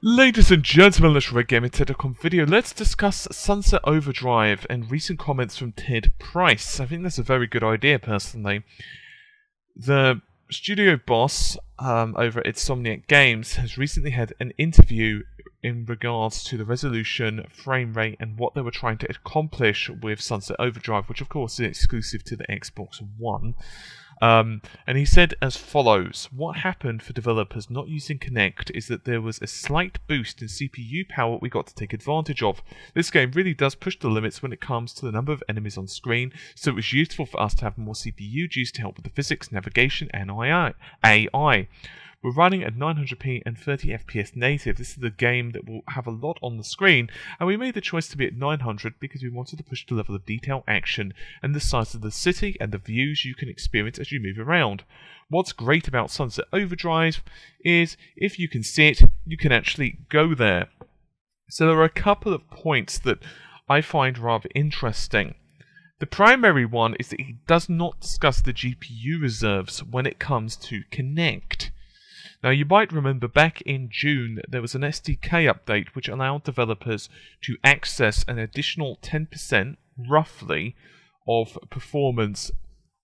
Ladies and gentlemen, let's Game Tedcom video. Let's discuss Sunset Overdrive and recent comments from Ted Price. I think that's a very good idea, personally. The studio boss over at Insomniac Games has recently had an interview in regards to the resolution, frame rate, and what they were trying to accomplish with Sunset Overdrive, which of course is exclusive to the Xbox One. And he said as follows: what happened for developers not using Kinect is that there was a slight boost in CPU power we got to take advantage of. This game really does push the limits when it comes to the number of enemies on screen, so it was useful for us to have more CPU juice to help with the physics, navigation, and AI. We're running at 900p and 30 FPS native. This is a game that will have a lot on the screen, and we made the choice to be at 900 because we wanted to push the level of detail, action, and the size of the city and the views you can experience as you move around. What's great about Sunset Overdrive is if you can see it, you can actually go there. So there are a couple of points that I find rather interesting. The primary one is that he does not discuss the GPU reserves when it comes to Kinect. Now, you might remember back in June there was an SDK update which allowed developers to access an additional 10%, roughly, of performance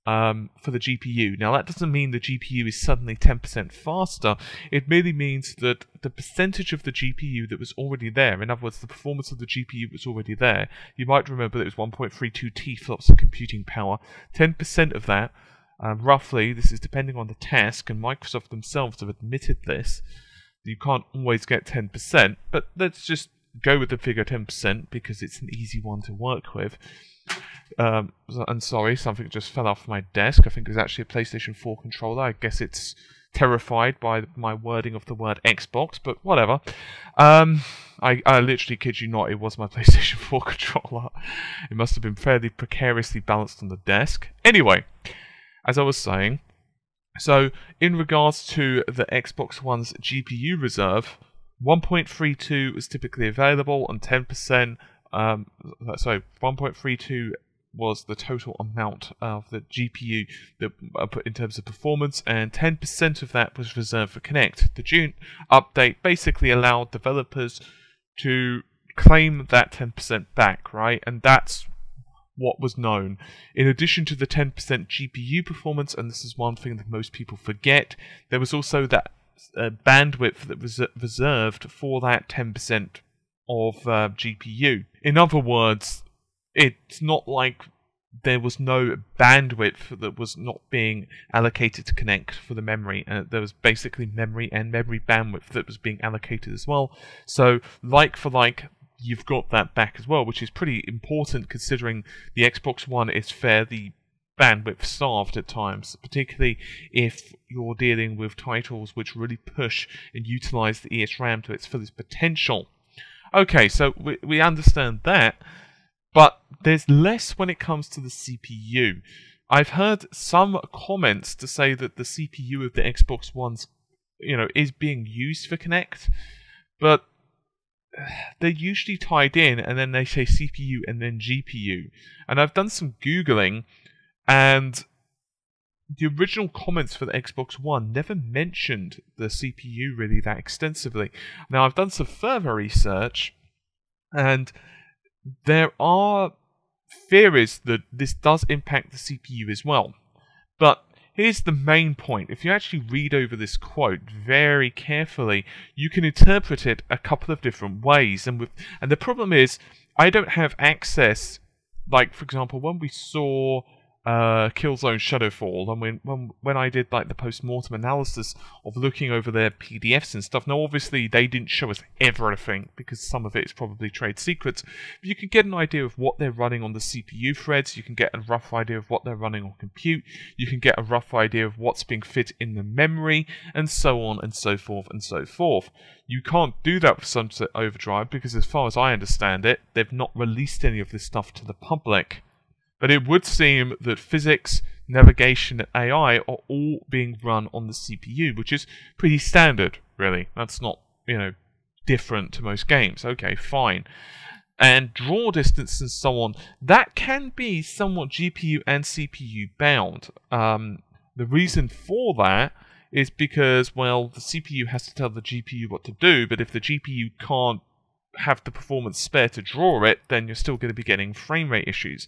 for the GPU. Now, that doesn't mean the GPU is suddenly 10% faster. It merely means that the percentage of the GPU that was already there, in other words, the performance of the GPU was already there. You might remember that it was 1.32 teraflops of computing power. 10% of that, roughly, this is depending on the task, and Microsoft themselves have admitted this. You can't always get 10%, but let's just go with the figure 10% because it's an easy one to work with. And sorry, something just fell off my desk. I think it was actually a PlayStation 4 controller. I guess it's terrified by my wording of the word Xbox, but whatever. I literally kid you not, it was my PlayStation 4 controller. It must have been fairly precariously balanced on the desk. Anyway, as I was saying, so in regards to the Xbox One's GPU reserve, 1.32 is typically available, and 10%, sorry, 1.32 was the total amount of the GPU that put in terms of performance, and 10% of that was reserved for Kinect. The June update basically allowed developers to claim that 10% back, right? And that's what was known. In addition to the 10% GPU performance, and this is one thing that most people forget, there was also that bandwidth that was reserved for that 10% of GPU. In other words, it's not like there was no bandwidth that was not being allocated to Kinect for the memory. There was basically memory and memory bandwidth that was being allocated as well. So, like for like, you've got that back as well, which is pretty important considering the Xbox One is fairly bandwidth starved at times, particularly if you're dealing with titles which really push and utilize the ESRAM to its fullest potential. Okay, so we understand that, but there's less when it comes to the CPU. I've heard some comments to say that the CPU of the Xbox One's, is being used for Kinect, but they're usually tied in, and then they say CPU and then GPU. And I've done some Googling, and the original comments for the Xbox One never mentioned the CPU really that extensively. Now, I've done some further research, and there are theories that this does impact the CPU as well. But here's the main point. If you actually read over this quote very carefully, you can interpret it a couple of different ways. And the problem is, I don't have access, like, for example, when we saw Killzone Shadowfall, and when I did like the post-mortem analysis of looking over their PDFs and stuff. Now, obviously, they didn't show us everything because some of it is probably trade secrets. But you can get an idea of what they're running on the CPU threads. You can get a rough idea of what they're running on compute. You can get a rough idea of what's being fit in the memory, and so on and so forth and so forth. You can't do that with Sunset Overdrive because, as far as I understand it, they've not released any of this stuff to the public. But it would seem that physics, navigation, and AI are all being run on the CPU, which is pretty standard, really. That's not, different to most games. Okay, fine. And draw distance and so on, that can be somewhat GPU and CPU bound. The reason for that is because, well, the CPU has to tell the GPU what to do, but if the GPU can't have the performance spare to draw it, then you're still going to be getting frame rate issues.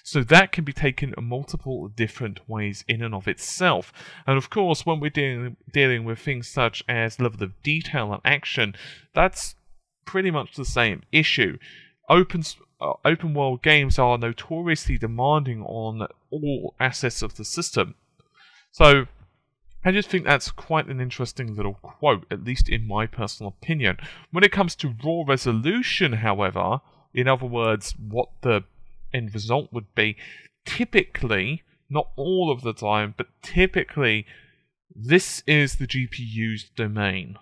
So that can be taken in multiple different ways in and of itself. And of course, when we're dealing with things such as level of detail and action, that's pretty much the same issue. Open world games are notoriously demanding on all assets of the system. So I just think that's quite an interesting little quote, at least in my personal opinion. When it comes to raw resolution, however, in other words, what the end result would be, typically, not all of the time, but typically, this is the GPU's domain.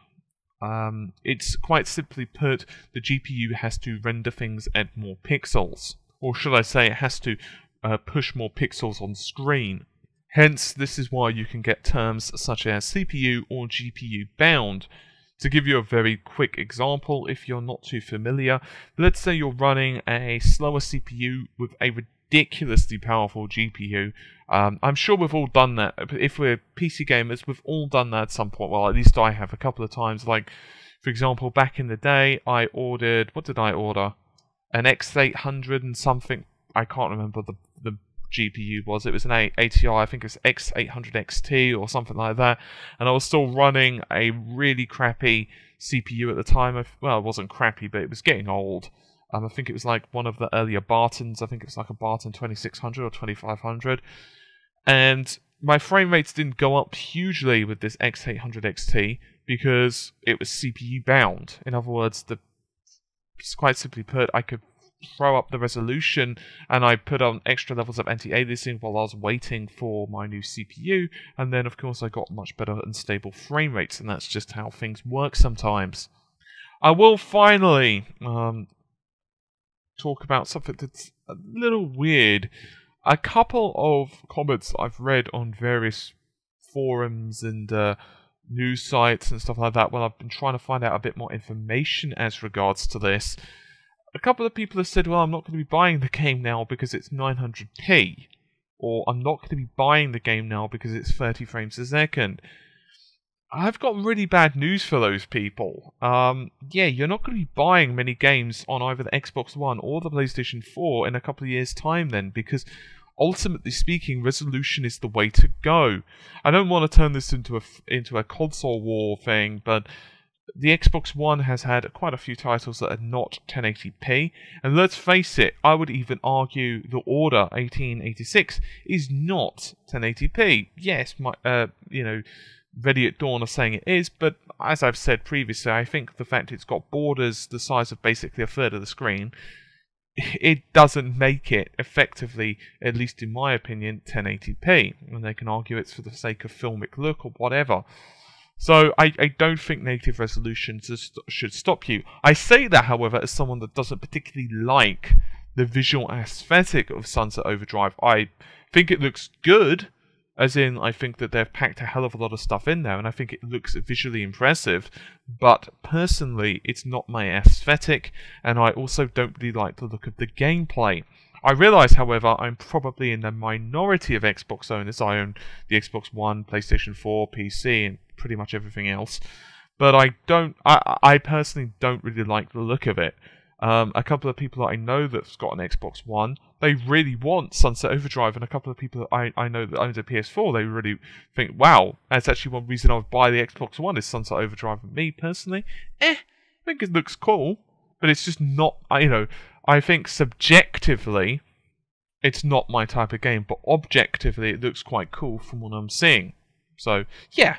It's quite simply put, the GPU has to render things at more pixels. Or should I say, it has to push more pixels on screen. Hence, this is why you can get terms such as CPU or GPU bound. To give you a very quick example, if you're not too familiar, let's say you're running a slower CPU with a ridiculously powerful GPU. I'm sure we've all done that. If we're PC gamers, we've all done that at some point. Well, at least I have a couple of times. Like, for example, back in the day, I ordered... What did I order? An X800 and something. I can't remember the GPU was. It was an ATI, I think it was X800 XT or something like that, and I was still running a really crappy CPU at the time. Well, it wasn't crappy, but it was getting old. I think it was like one of the earlier Bartons. I think it was like a Barton 2600 or 2500, and my frame rates didn't go up hugely with this X800 XT because it was CPU bound. In other words, quite simply put, I could throw up the resolution and I put on extra levels of anti-aliasing while I was waiting for my new CPU, and then of course I got much better and stable frame rates, and that's just how things work sometimes. I will finally talk about something that's a little weird. A couple of comments I've read on various forums and news sites and stuff like that when I've been trying to find out a bit more information as regards to this. A couple of people have said, well, I'm not going to be buying the game now because it's 900p. Or I'm not going to be buying the game now because it's 30 frames a second. I've got really bad news for those people. Yeah, you're not going to be buying many games on either the Xbox One or the PlayStation 4 in a couple of years' time then, because ultimately speaking, resolution is the way to go. I don't want to turn this into a console war thing, but the Xbox One has had quite a few titles that are not 1080p, and let's face it, I would even argue the Order 1886 is not 1080p. Yes, Ready at Dawn are saying it is, but as I've said previously, I think the fact it's got borders the size of basically a third of the screen, it doesn't make it effectively, at least in my opinion, 1080p, and they can argue it's for the sake of filmic look or whatever. So I don't think native resolution should stop you. I say that, however, as someone that doesn't particularly like the visual aesthetic of Sunset Overdrive. I think it looks good, as in I think that they've packed a hell of a lot of stuff in there, and I think it looks visually impressive, but personally it's not my aesthetic, and I also don't really like the look of the gameplay. I realise, however, I'm probably in the minority of Xbox owners. I own the Xbox One, PlayStation 4, PC, and pretty much everything else. But I personally don't really like the look of it. A couple of people that I know that's got an Xbox One, they really want Sunset Overdrive, and a couple of people that I know that owns a PS4, they really think, wow, that's actually one reason I would buy the Xbox One is Sunset Overdrive. And me, personally, I think it looks cool, but it's just not, I think subjectively, it's not my type of game, but objectively, it looks quite cool from what I'm seeing. So, yeah,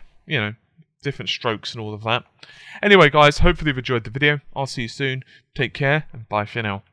different strokes and all of that. Anyway, guys, hopefully you've enjoyed the video. I'll see you soon. Take care, and bye for now.